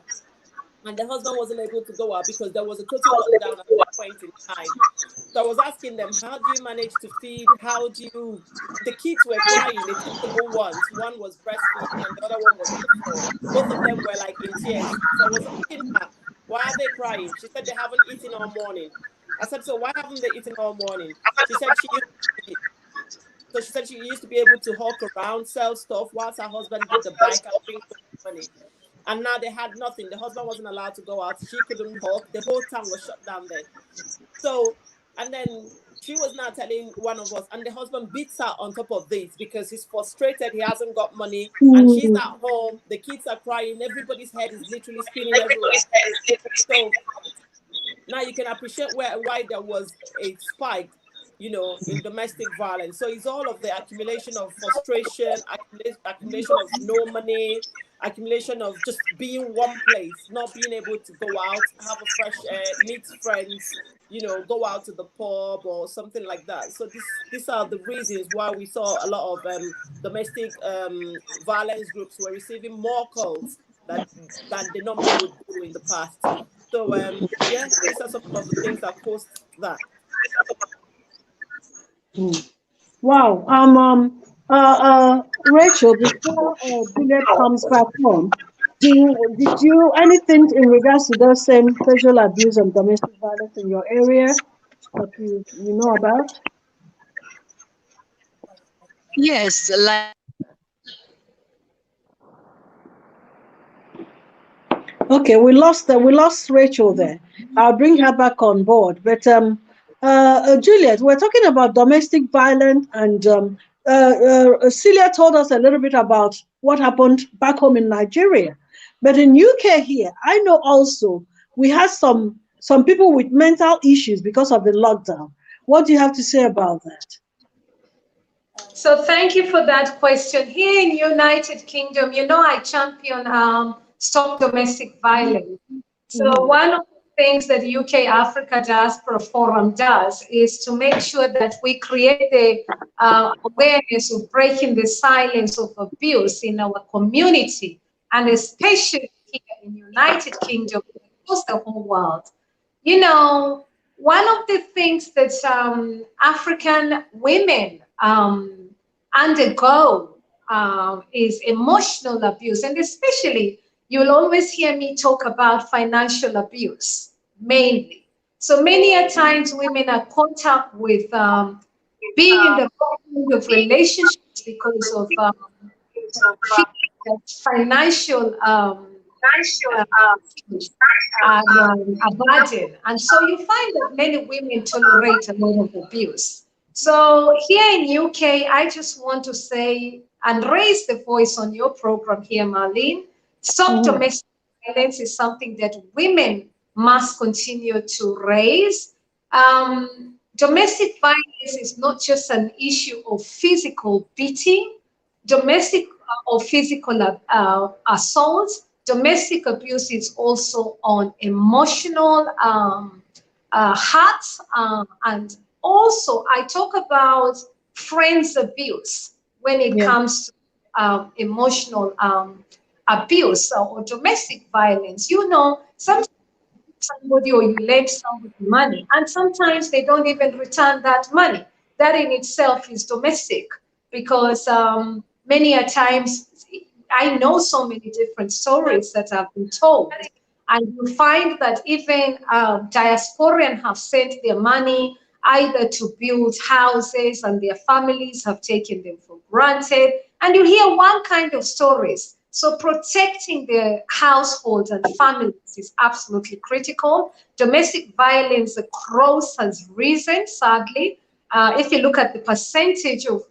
Speaker 5: and the husband wasn't able to go out because there was a total lockdown at that point in time. So I was asking them, how do you manage to feed? How do you? The kids were crying, the two little ones. One was breastfeeding and the other one was on the floor. Both of them were like in tears. So I was asking her, why are they crying? She said they haven't eaten all morning. I said, so why haven't they eaten all morning? She said she used to be able to hawk around, sell stuff whilst her husband did the bike and bring money. And now they had nothing. The husband wasn't allowed to go out. She couldn't hawk. The whole town was shut down then. So, and then she was now telling one of us, and the husband beats her on top of this because he's frustrated. He hasn't got money, and she's at home. The kids are crying. Everybody's head is literally spinning everywhere. So now you can appreciate why there was a spike, in domestic violence. So it's all of the accumulation of frustration, accumulation of no money, accumulation of just being one place, not being able to go out, have a fresh air, meet friends, go out to the pub or something like that. So these are the reasons why we saw a lot of domestic violence groups were receiving more calls than they normally would do in the past. So yes, these are some of the things that caused that.
Speaker 3: Wow. Rachel, before Julliet comes back home, did you anything in regards to the same sexual abuse and domestic violence in your area that you know about?
Speaker 4: Yes, like
Speaker 3: Okay, we lost Rachel there. I'll bring her back on board. But Juliet, we're talking about domestic violence, and Celia told us a little bit about what happened back home in Nigeria. But in UK here, I know also we had some people with mental issues because of the lockdown. What do you have to say about that?
Speaker 6: So thank you for that question. Here in United Kingdom, I champion stop domestic violence. So one of the things that UK Africa Diaspora Forum does is to make sure that we create the awareness of breaking the silence of abuse in our community, and especially here in United Kingdom, across the whole world. One of the things that African women undergo is emotional abuse, and especially you'll always hear me talk about financial abuse mainly. So many a times women are caught up with being in the wrong kind of relationships because of financial a burden. And so you find that many women tolerate a lot of abuse. So here in UK, I just want to say and raise the voice on your program here, Marlene. Stop domestic violence is something that women must continue to raise. Domestic violence is not just an issue of physical beating, domestic or physical assault. Domestic abuse is also on emotional heart, and also I talk about friends abuse when it comes to emotional abuse or domestic violence. Sometimes somebody or you lend somebody money, and sometimes they don't even return that money. That in itself is domestic, because many a times I know so many different stories that have been told, and you find that even diasporians have sent their money either to build houses, and their families have taken them for granted. and you hear one kind of stories. So protecting the households and families is absolutely critical. Domestic violence across has risen, sadly. If you look at the percentage of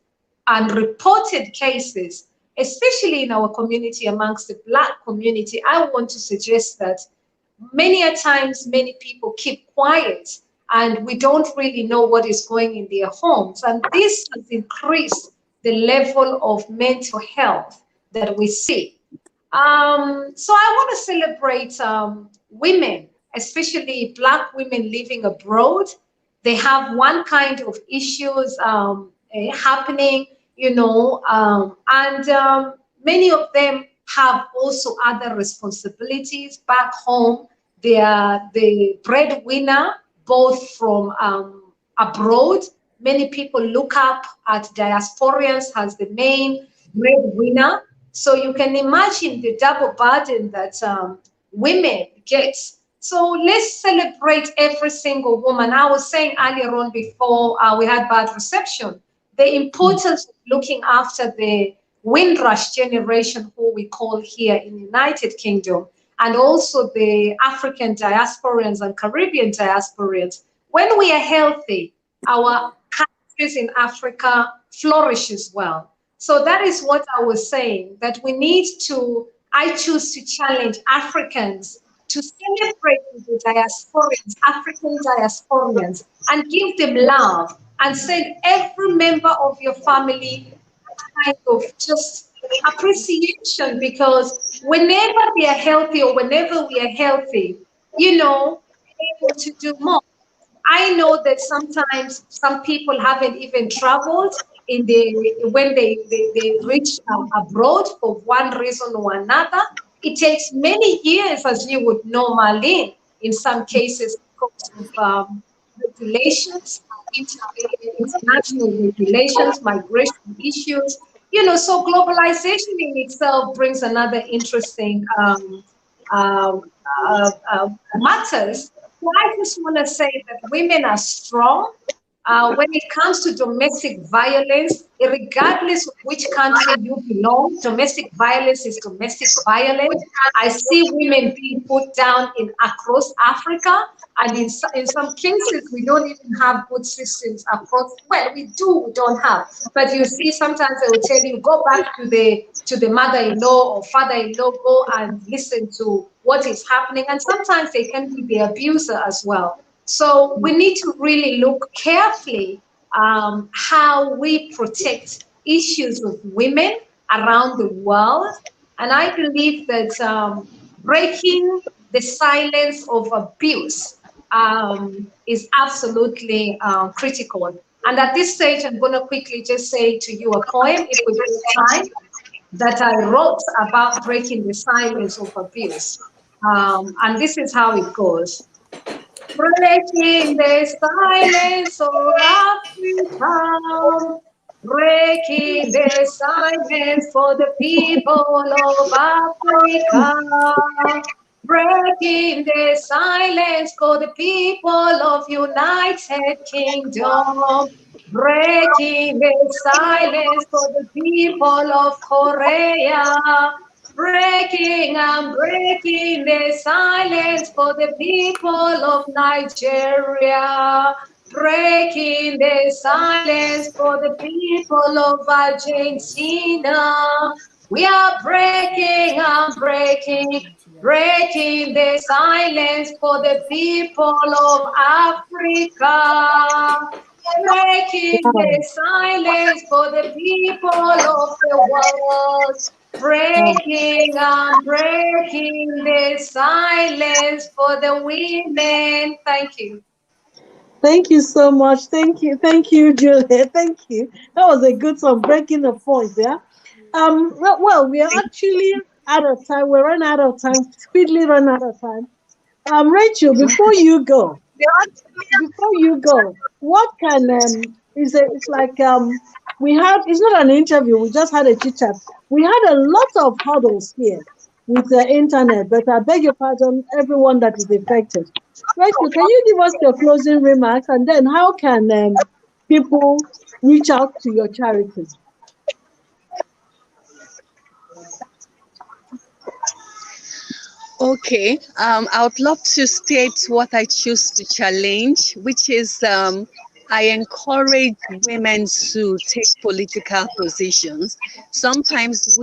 Speaker 6: unreported cases, especially in our community, amongst the Black community, I want to suggest that many a times many people keep quiet and we don't really know what is going in their homes. And this has increased the level of mental health that we see. So I want to celebrate women, especially Black women living abroad. They have one kind of issues happening, and many of them have also other responsibilities back home. They are the breadwinner, both from abroad. Many people look up at diasporians as the main breadwinner. So you can imagine the double burden that women get. So let's celebrate every single woman. I was saying earlier on before we had bad reception, the importance of looking after the Windrush generation, who we call here in the United Kingdom, and also the African diasporans and Caribbean diasporans. When we are healthy, our countries in Africa flourish as well. So that is what I was saying, that we need to, I choose to challenge Africans to celebrate the diasporians, African diasporians, and give them love and send every member of your family kind of just appreciation, because whenever they are healthy or whenever we are healthy, able to do more. I know that sometimes some people haven't even traveled when they reach abroad for one reason or another. It takes many years, as you would know, Marlene, in some cases because of regulations, international regulations, migration issues. So globalization in itself brings another interesting matters. So I just want to say that women are strong. When it comes to domestic violence, regardless of which country you belong, domestic violence is domestic violence. I see women being put down across Africa, and in some cases, we don't even have good systems across. Well, we don't have. But you see, sometimes they will tell you, go back to the mother-in-law or father-in-law, go and listen to what is happening. And sometimes they can be the abuser as well. So we need to really look carefully how we protect issues of women around the world. And I believe that breaking the silence of abuse is absolutely critical. And at this stage, I'm going to quickly just say to you a poem, if we have time, that I wrote about breaking the silence of abuse. And this is how it goes. Breaking the silence of Africa, breaking the silence for the people of Africa, breaking the silence for the people of United Kingdom, breaking the silence for the people of Korea, breaking and breaking the silence for the people of Nigeria, breaking the silence for the people of Argentina. We are breaking and breaking the silence for the people of Africa, breaking the silence for the people of the world, breaking and breaking the silence for the women. Thank you.
Speaker 3: Thank you so much. Thank you, Juliet. Thank you. That was a good song, breaking the voice. Yeah. Well, we are actually out of time. We run out of time. Speedily run out of time. Rachel, before you go, what can it's like it's not an interview. We just had a chit chat. We had a lot of hurdles here with the internet, but I beg your pardon, everyone that is affected. Rachel, can you give us your closing remarks, and then how can people reach out to your charities?
Speaker 4: Okay, I would love to state what I choose to challenge, which is I encourage women to take political positions. Most times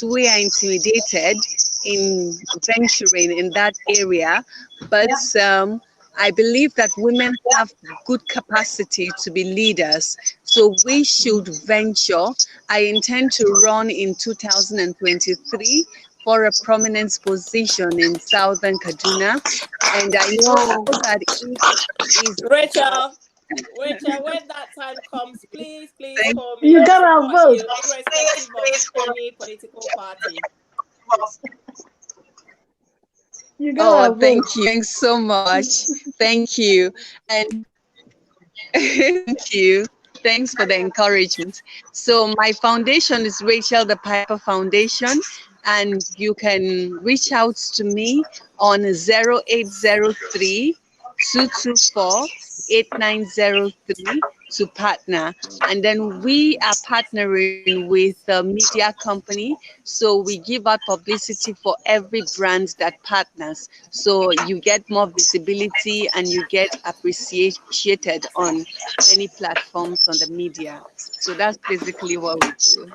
Speaker 4: we are intimidated in venturing in that area, but I believe that women have good capacity to be leaders, so we should venture. I intend to run in 2023 for a prominent position in southern Kaduna, and I know that it is.
Speaker 5: Rachel, when that time comes, please call me.
Speaker 3: You
Speaker 5: I'll
Speaker 3: gotta
Speaker 5: support
Speaker 3: vote.
Speaker 5: you, irrespective of any political party.
Speaker 3: You gotta vote.
Speaker 4: Thank you. Thanks so much. Thank you. And thank you. Thanks for the encouragement. So my foundation is Rachel the Piper Foundation, and you can reach out to me on 0803 224 8903 to partner. And then we are partnering with a media company, so we give out publicity for every brand that partners, so you get more visibility and you get appreciated on many platforms on the media. So that's basically what we do.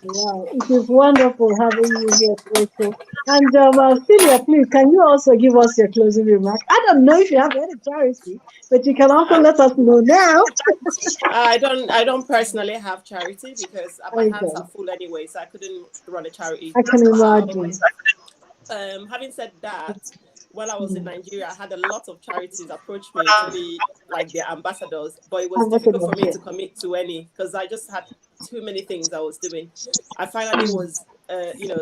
Speaker 3: Wow, it is wonderful having you here, Rachel. And Celia, please, can you also give us your closing remark? I don't know if you have any charity, but you can also let us know now.
Speaker 5: I don't personally have charity because my hands
Speaker 3: Okay,
Speaker 5: are full anyway, so I couldn't run a charity.
Speaker 3: I can imagine.
Speaker 5: Having said that, while I was in Nigeria, I had a lot of charities approach me to be like their ambassadors, but it was difficult for me to commit to any because I just had too many things I was doing. I finally was,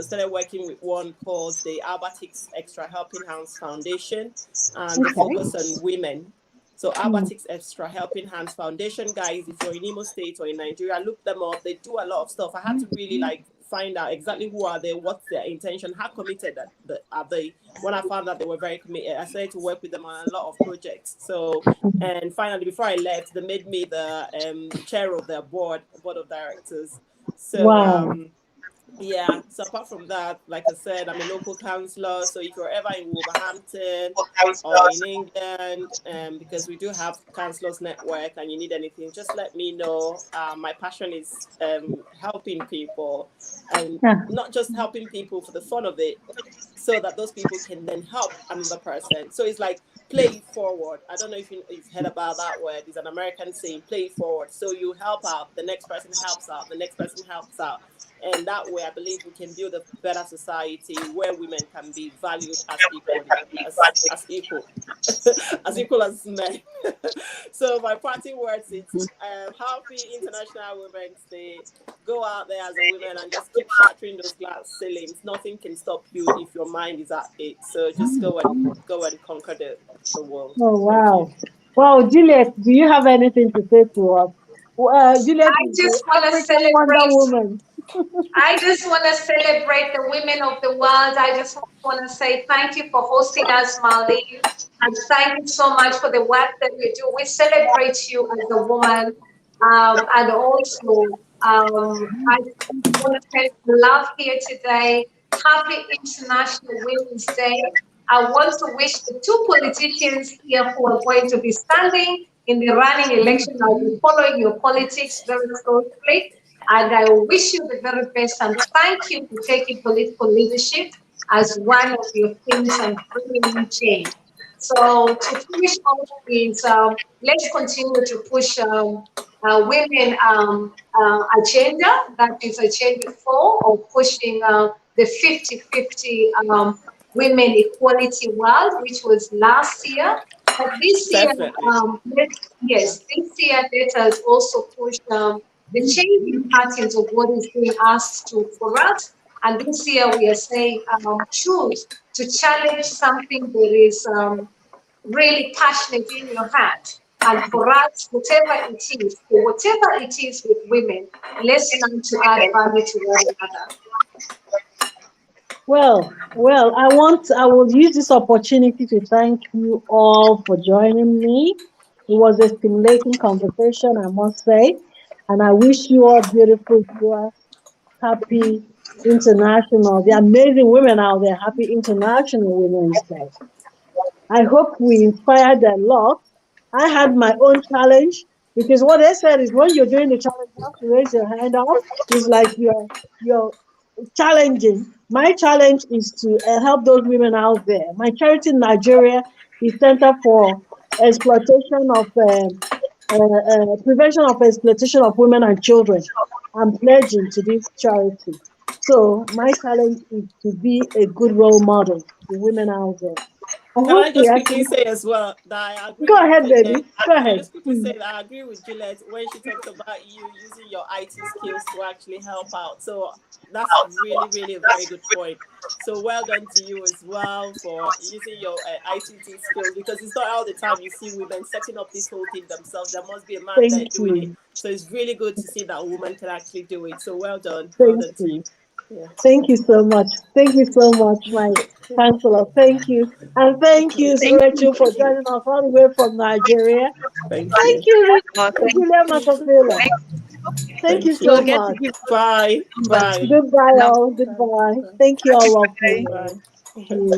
Speaker 5: started working with one called the Albatics Extra Helping Hands Foundation, and they focus on women. So Albatics Extra Helping Hands Foundation, guys, if you're in Imo State or in Nigeria, look them up. They do a lot of stuff. I had to really find out exactly who are they, what's their intention, how committed are they. When I found out they were very committed, I started to work with them on a lot of projects. So, and finally, before I left, they made me the chair of their board of directors. So, yeah, so apart from that, like I said, I'm a local councillor. So if you're ever in Wolverhampton or in England, because we do have councillors network and you need anything, just let me know. My passion is helping people, and not just helping people for the fun of it, so that those people can then help another person. So it's like play it forward. I don't know if you've heard about that word. It's an American saying, play it forward. So you help out, the next person helps out, the next person helps out. And that way, I believe we can build a better society where women can be valued as equal, as equal as men. So my parting words is happy International Women's Day. Go out there as a woman and just keep shattering those glass ceilings. Nothing can stop you if your mind is at it. So just go and conquer the world.
Speaker 3: Oh, wow. Well, Julliet, do you have anything to say to us? Julliet
Speaker 6: I
Speaker 3: is
Speaker 6: just
Speaker 3: the
Speaker 6: want to
Speaker 3: African Wonder
Speaker 6: celebrate.
Speaker 3: Woman.
Speaker 6: I just want to celebrate the women of the world. I just want to say thank you for hosting us, Marlene. And thank you so much for the work that you do. We celebrate you as a woman. And also, I want to send love here today. Happy International Women's Day. I want to wish the two politicians here who are going to be standing in the running election. I'll be following your politics very closely. And I wish you the very best and thank you for taking political leadership as one of your things and bringing change. So to finish off is let's continue to push women agenda, that is Agenda 4, of pushing the 50-50 women equality world, which was last year. But this year, this year let us also push the changing patterns of what is being asked for us. And this year we are saying choose to challenge something that is really passionate in your heart. And for us, whatever it is with women, let's learn to add value to one another.
Speaker 3: Well, I will use this opportunity to thank you all for joining me. It was a stimulating conversation, I must say. And I wish you all beautiful, happy International, the amazing women out there. Happy International Women's Day. I hope we inspired a lot. I had my own challenge because what they said is when you're doing the challenge, you have to raise your hand up. It's like you're challenging. My challenge is to help those women out there. My charity in Nigeria is Center for Exploitation of Prevention of Exploitation of Women and Children. I'm pledging to this charity. So my challenge is to be a good role model to women out there. And
Speaker 5: Can I
Speaker 3: hopefully
Speaker 5: just
Speaker 3: I
Speaker 5: quickly
Speaker 3: can
Speaker 5: say as well that I agree
Speaker 3: go
Speaker 5: with
Speaker 3: ahead, baby. Go
Speaker 5: Can I
Speaker 3: ahead.
Speaker 5: just quickly say that I agree with Juliet when she talks about you using your IT skills to actually help out. So that's really, really a very good point. So well done to you as well for using your ICT skills, because it's not all the time you see women setting up this whole thing themselves. There must be a man there
Speaker 3: Thank
Speaker 5: doing it.
Speaker 3: you.
Speaker 5: So it's really good to see that a woman can actually do it. So well done. Well
Speaker 3: Thank
Speaker 5: done to you.
Speaker 3: you.
Speaker 5: Yeah.
Speaker 3: Thank you so much. Thank you so much, my counselor. Thank you. And thank you, Rachel, for joining us all the way from Nigeria.
Speaker 5: Thank
Speaker 3: Thank
Speaker 5: you.
Speaker 3: you,
Speaker 4: Oh,
Speaker 3: Julia Makhapila. Thank you
Speaker 5: Thank
Speaker 3: so
Speaker 4: we'll
Speaker 5: you.
Speaker 4: get to
Speaker 3: much.
Speaker 4: give
Speaker 5: Bye.
Speaker 4: numbers
Speaker 5: Bye.
Speaker 3: Goodbye,
Speaker 4: now.
Speaker 3: all.
Speaker 5: Bye.
Speaker 3: Goodbye.
Speaker 5: Bye.
Speaker 3: Thank you
Speaker 4: Happy
Speaker 3: all
Speaker 4: birthday.
Speaker 3: lovely.
Speaker 5: Bye.
Speaker 3: Thank you.